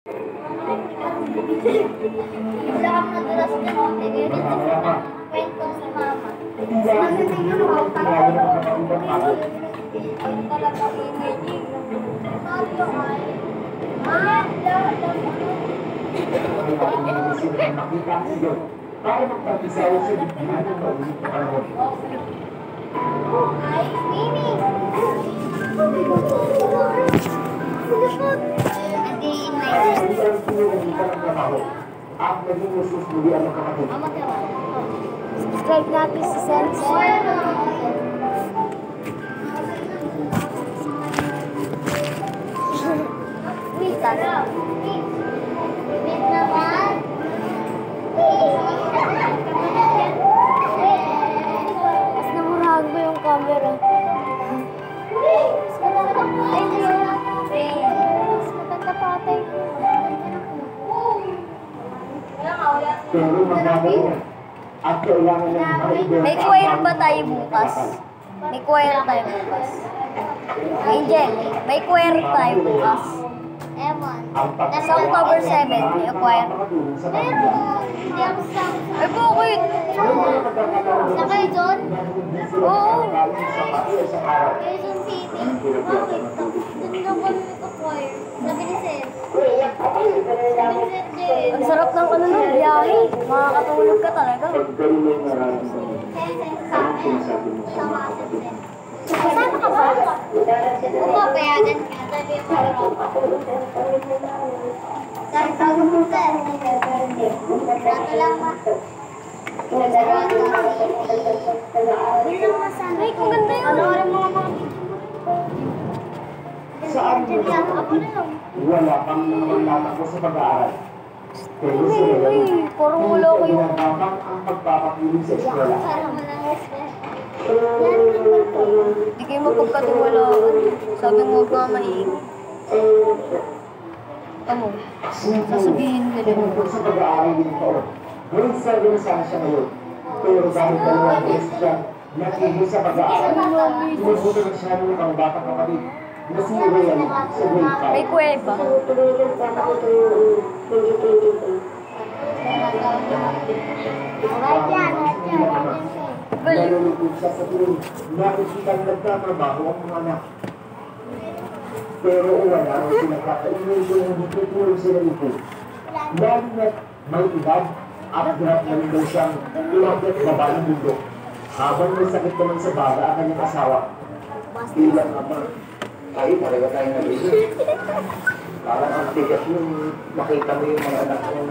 Bigla kang nadulas na konti. Ganyan din sa kwento si mama. Kasi tingnan mo, ang talaga energy. Mario ay. Para magpapisaw sa bigyan ng maulit na panahon. Ay, Mimi! Hindi ang pinunalitan ng trabaho at naging usus-muli ang magkakatid. Subscribe natin si Sensei. Wait, tara. Wait naman. Mas namurahan mo yung camera. Mas matagkapatay ko. Pero magagaling yan. At kailangan ng maibig. May choir ba tayo bukas? May choir tayo bukas. Angel, may choir tayo bukas. Ewan. Sa October 7, may choir. Pero, hindi ako sa... Ay, bakit? Sa kayo doon? Oo. Quezon City. Bakit? Doon lang kami nagka-choir. Sabi ni Sir. Sabi ni Sir Jen. Ang sarap ng ano ng biyahe. Makakatulog ka talaga. Kasama ka ba? Oo, payagan ka. Sabi yung mga sabi sa mo, Sir. Nato lang ma. Bilang masana. Ay, kung ganda yun. Ano rin mga Saan mo Diyan, ako na lang. wala pang naman natakbo sa pag-aaral. Pero sa Ay, parang wala ko yung... ginagabang ang pagpapapiling sa eskwela. Parang walang respect. Hindi kayo mapagkatiwalaan. Sabi mo huwag nga maingay. Ano? Sasabihin ka din. Tungkol sa pag-aaral din ito. Grade 7 saan siya ngayon. Pero dahil dalawang beses siya natigil sa pag-aaral, tumubuto na siya ng mga batang kapatid na si Ryan sa grade 5. May kuweba. Right yan. Nalulungkot siya sa tuwing nakikita nagtatrabaho ang mga anak. Pero wala ang pinagkakainin kung hindi tutulong sila ito. Lalo na't may edad at grab na rin daw siyang umakyat baba ng mundo. Habang may sakit naman sa baga ang kanyang asawa. Bilang ama, tayo talaga tayo nabili. Parang ang tigas nung makita mo yung mga anak ng